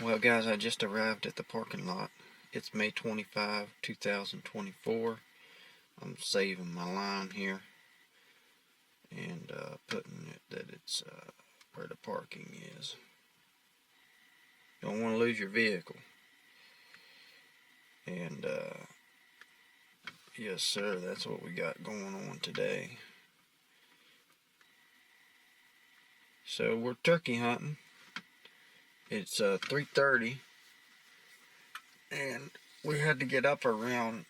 Well guys, I just arrived at the parking lot. It's May 25, 2024. I'm saving my line here and putting it that it's where the parking is. You don't want to lose your vehicle. And yes sir, that's what we got going on today. So we're turkey hunting. It's 3:30 and we had to get up around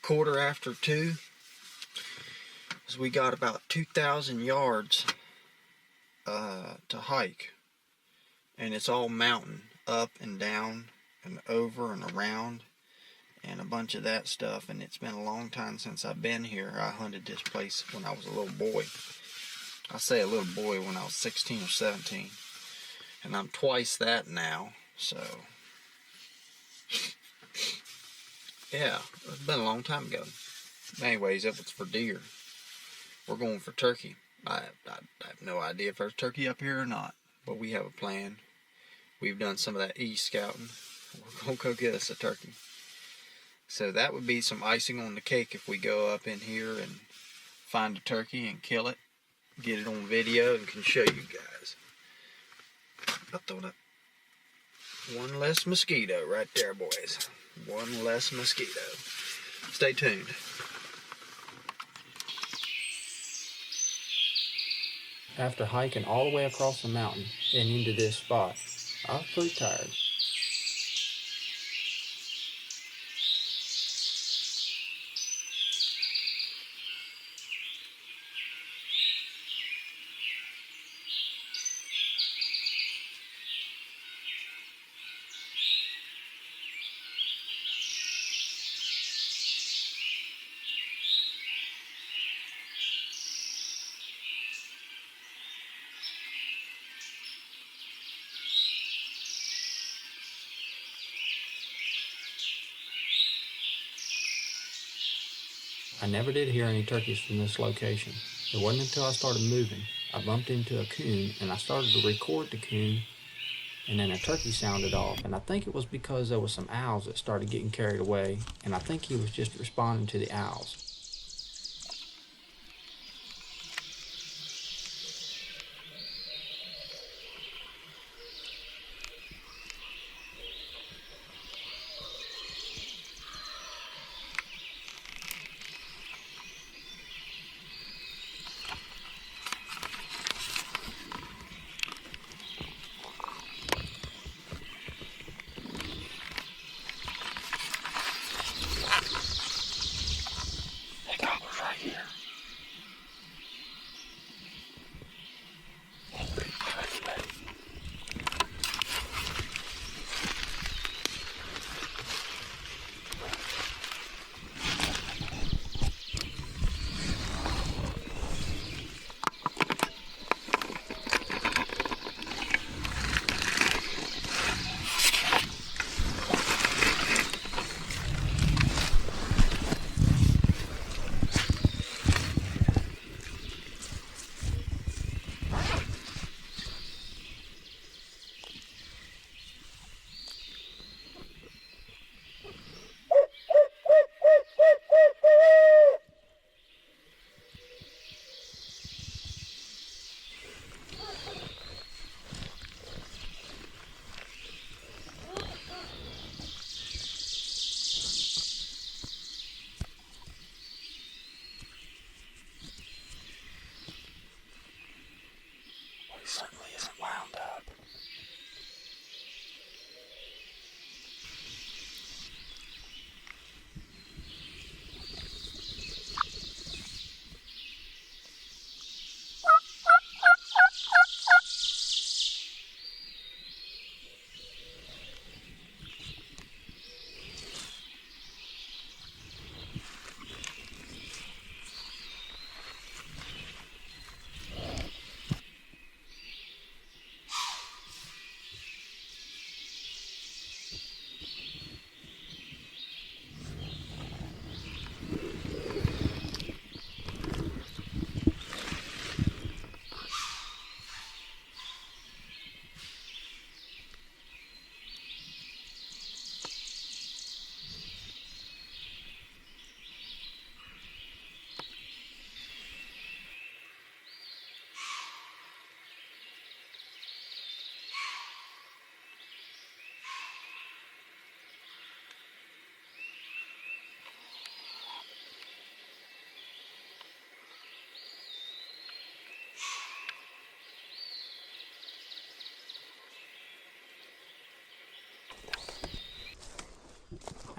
2:15 because we got about 2,000 yards to hike, and it's all mountain, up and down and over and around and a bunch of that stuff. And it's been a long time since I've been here. I hunted this place when I was a little boy. I say a little boy, when I was 16 or 17, and I'm twice that now. So yeah, it's been a long time ago. Anyways, it was for deer. We're going for turkey. I have no idea if there's turkey up here or not, but we have a plan. We've done some of that e-scouting. We're going to go get us a turkey. So that would be some icing on the cake if we go up in here and find a turkey and kill it, get it on video, and can show you guys. I thought one less mosquito right there, boys. One less mosquito. Stay tuned. After hiking all the way across the mountain and into this spot, I was pretty tired. I never did hear any turkeys from this location. It wasn't until I started moving, I bumped into a coon and I started to record the coon, and then a turkey sounded off, and I think it was because there was some owls that started getting carried away, and I think he was just responding to the owls.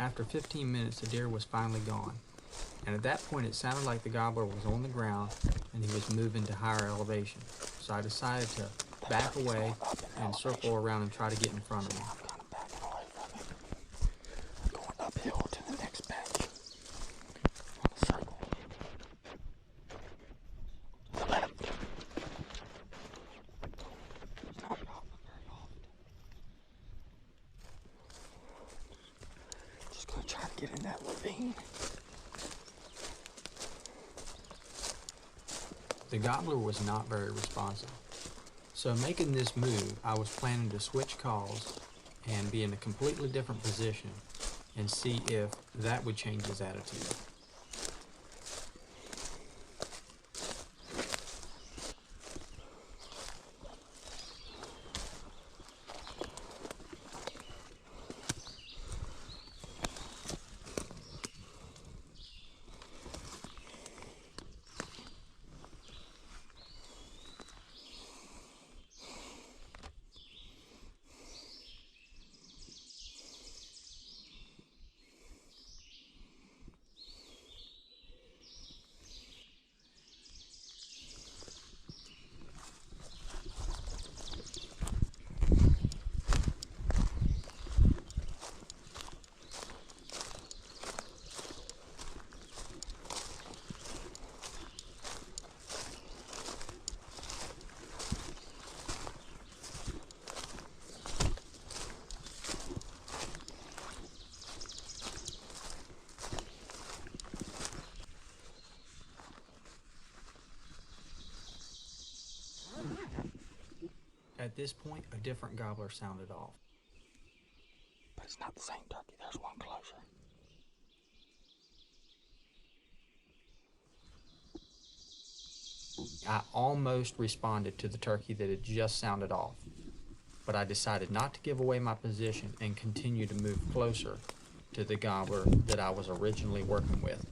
After 15 minutes, the deer was finally gone, and at that point it sounded like the gobbler was on the ground and he was moving to higher elevation. So I decided to back away and circle around and try to get in front of him. I'm kind of backing away from him. Going uphill to the next bench. On a circle. To the left. Not gobbling very often. Just gonna try to get in that ravine. The gobbler was not very responsive. So making this move, I was planning to switch calls and be in a completely different position and see if that would change his attitude. At this point, a different gobbler sounded off. But it's not the same turkey. There's one closer. I almost responded to the turkey that had just sounded off, but I decided not to give away my position and continue to move closer to the gobbler that I was originally working with.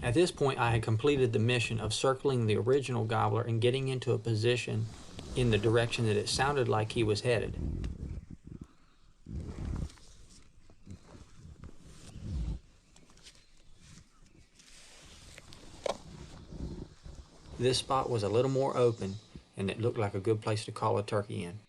At this point, I had completed the mission of circling the original gobbler and getting into a position in the direction that it sounded like he was headed. This spot was a little more open, and it looked like a good place to call a turkey in.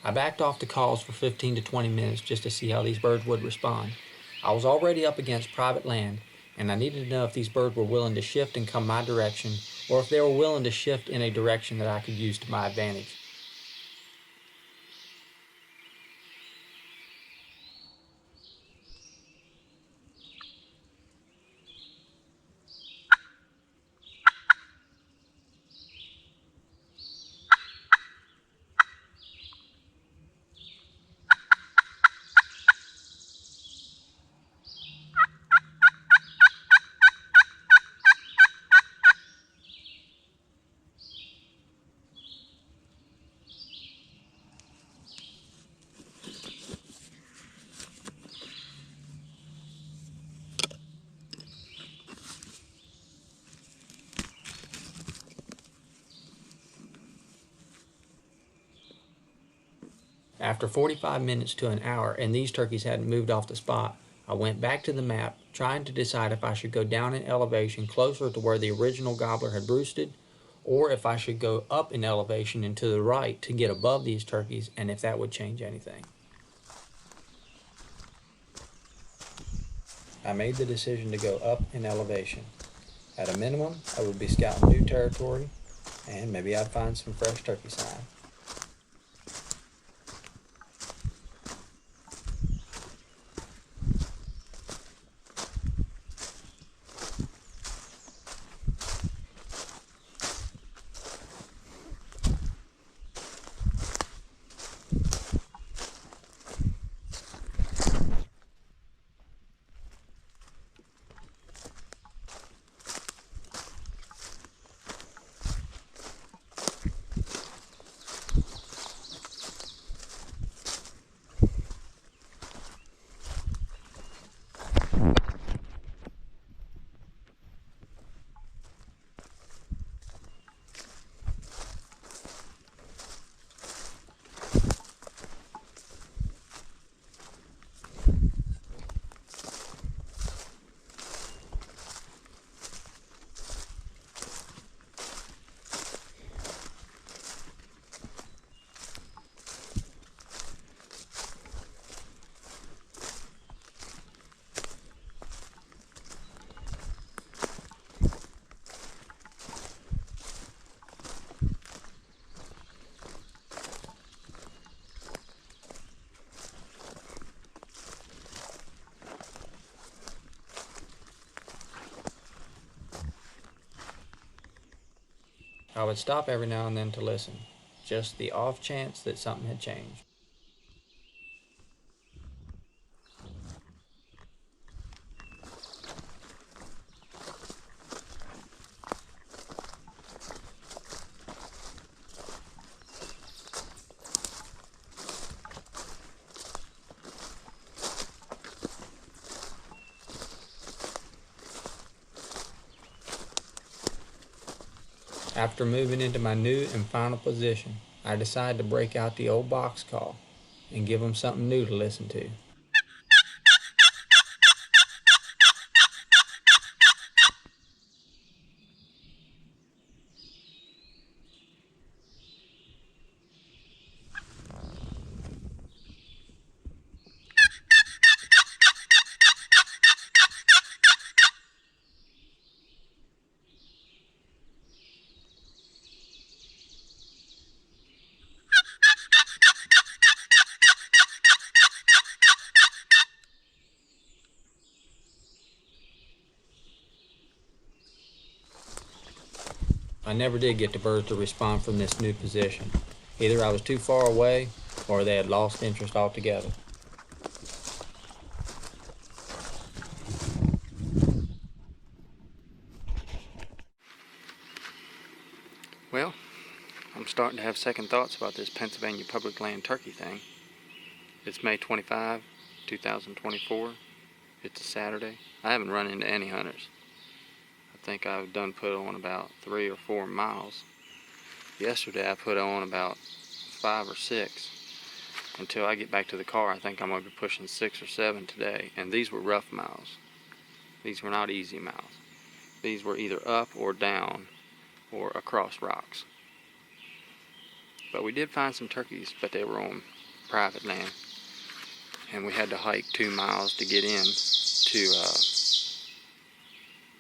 I backed off the calls for 15 to 20 minutes just to see how these birds would respond. I was already up against private land, and I needed to know if these birds were willing to shift and come my direction, or if they were willing to shift in a direction that I could use to my advantage. After 45 minutes to an hour and these turkeys hadn't moved off the spot, I went back to the map, trying to decide if I should go down in elevation closer to where the original gobbler had roosted, or if I should go up in elevation and to the right to get above these turkeys, and if that would change anything. I made the decision to go up in elevation. At a minimum, I would be scouting new territory, and maybe I'd find some fresh turkey sign. I would stop every now and then to listen, just the off chance that something had changed. After moving into my new and final position, I decided to break out the old box call and give them something new to listen to. I never did get the birds to respond from this new position. Either I was too far away or they had lost interest altogether. Well, I'm starting to have second thoughts about this Pennsylvania public land turkey thing. It's May 25, 2024. It's a Saturday. I haven't run into any hunters. I think I've done put on about 3 or 4 miles. Yesterday I put on about 5 or 6. Until I get back to the car, I think I'm going to be pushing 6 or 7 today. And these were rough miles. These were not easy miles. These were either up or down or across rocks. But we did find some turkeys, but they were on private land, and we had to hike 2 miles to get in to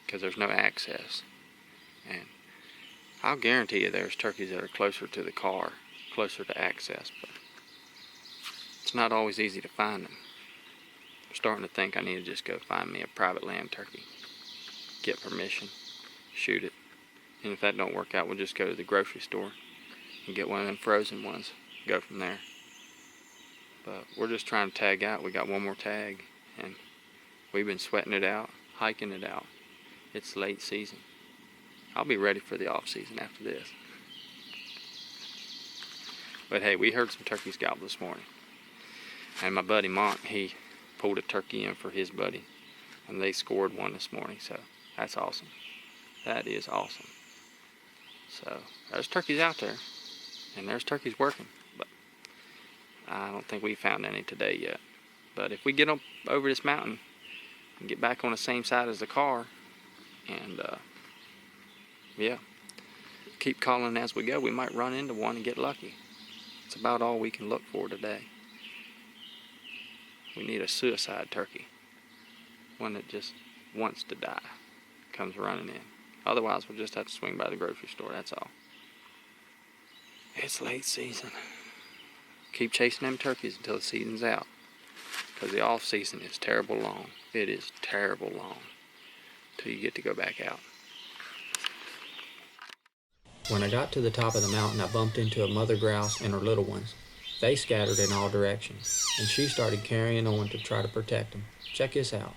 because there's no access. And I'll guarantee you there's turkeys that are closer to the car, closer to access, but it's not always easy to find them. I'm starting to think I need to just go find me a private land turkey, get permission, shoot it, and if that don't work out, we'll just go to the grocery store and get one of them frozen ones, go from there. But we're just trying to tag out. We got one more tag, and we've been sweating it out, hiking it out. It's late season. I'll be ready for the off season after this. But hey, we heard some turkeys gobble this morning. And my buddy Monk, he pulled a turkey in for his buddy. And they scored one this morning, so that's awesome. That is awesome. So there's turkeys out there. And there's turkeys working. But I don't think we found any today yet. But if we get up over this mountain and get back on the same side as the car, and yeah, keep calling as we go, we might run into one and get lucky. It's about all we can look for today. We need a suicide turkey, one that just wants to die, comes running in. Otherwise, we'll just have to swing by the grocery store, that's all. It's late season. Keep chasing them turkeys until the season's out, because the off season is terrible long. It is terrible long till you get to go back out. When I got to the top of the mountain, I bumped into a mother grouse and her little ones. They scattered in all directions, and she started carrying on to try to protect them. Check this out.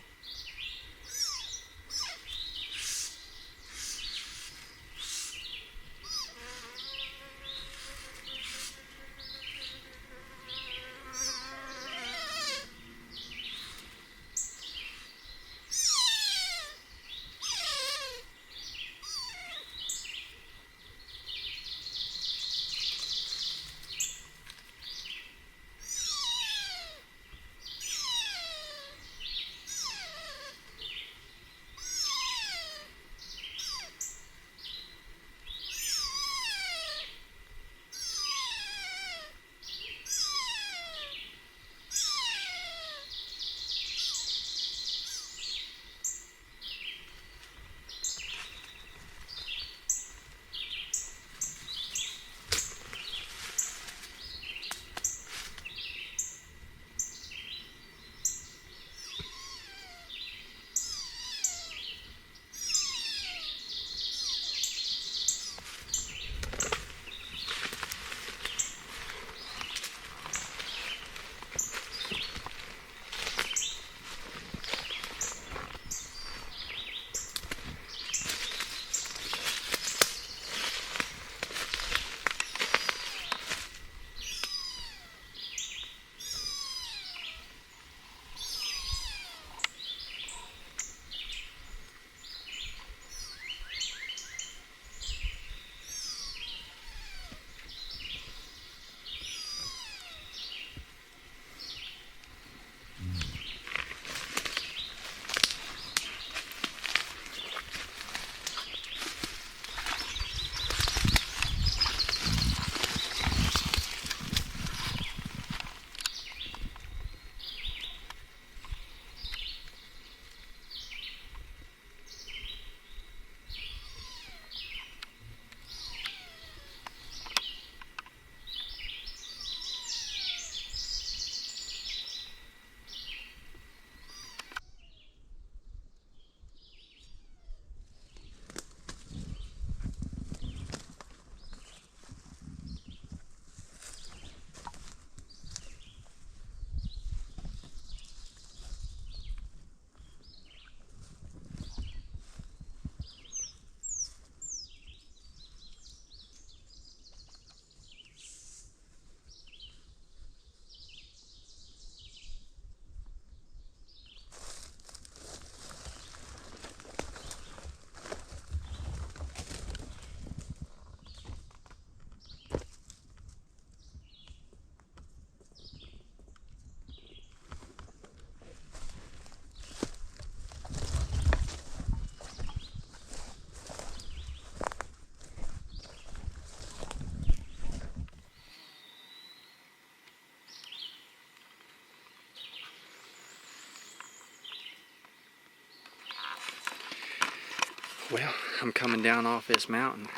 Well, I'm coming down off this mountain,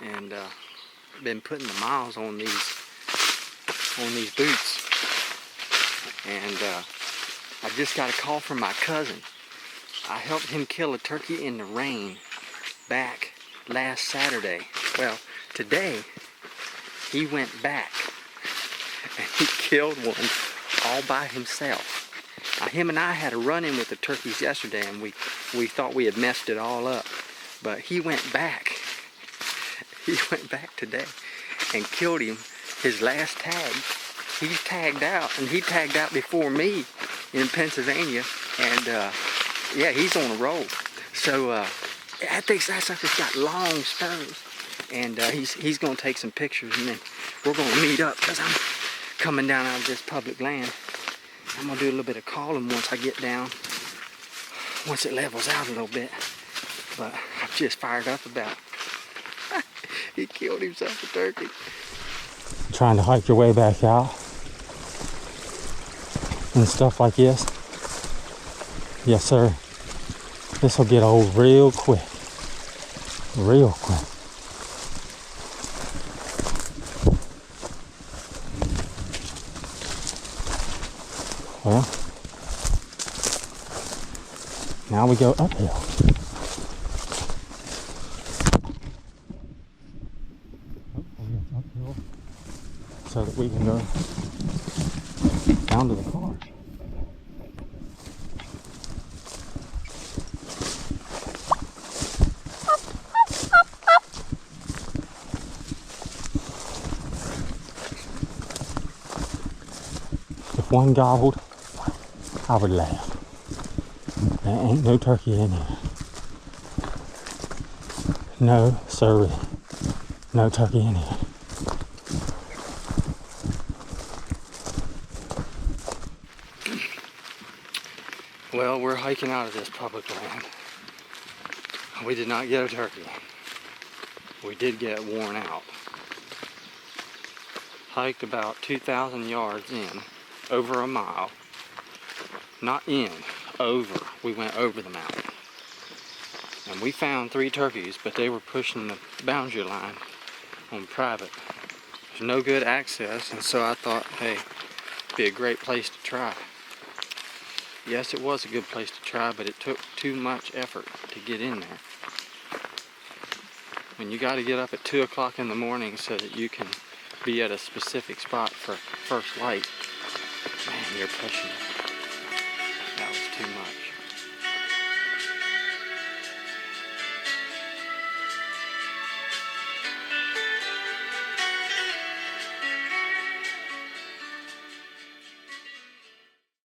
and been putting the miles on these boots, and I just got a call from my cousin. I helped him kill a turkey in the rain back last Saturday. Well, today he went back and he killed one all by himself. Him and I had a run-in with the turkeys yesterday, and we thought we had messed it all up. But he went back. He went back today and killed him. His last tag, he's tagged out, and he tagged out before me in Pennsylvania. And yeah, he's on a roll. So I think that sucker's got long spurs. And he's going to take some pictures, and then we're going to meet up, because I'm coming down out of this public land. I'm going to do a little bit of calling once I get down, once it levels out a little bit. But I'm just fired up about it. He killed himself a turkey. Trying to hike your way back out and stuff like this. Yes, sir. This will get old real quick. Real quick. Well, now we go uphill. Uphill so that we can go down to the car. If one gobbled, I would laugh. There ain't no turkey in here. No, sir. No turkey in here. Well, we're hiking out of this public land. We did not get a turkey. We did get worn out. Hiked about 2,000 yards in, over a mile. Not in, over. We went over the mountain. And we found 3 turkeys, but they were pushing the boundary line on private. There's no good access, and so I thought, hey, it'd be a great place to try. Yes, it was a good place to try, but it took too much effort to get in there. When you got to get up at 2 o'clock in the morning so that you can be at a specific spot for first light, man, you're pushing it. That was too much.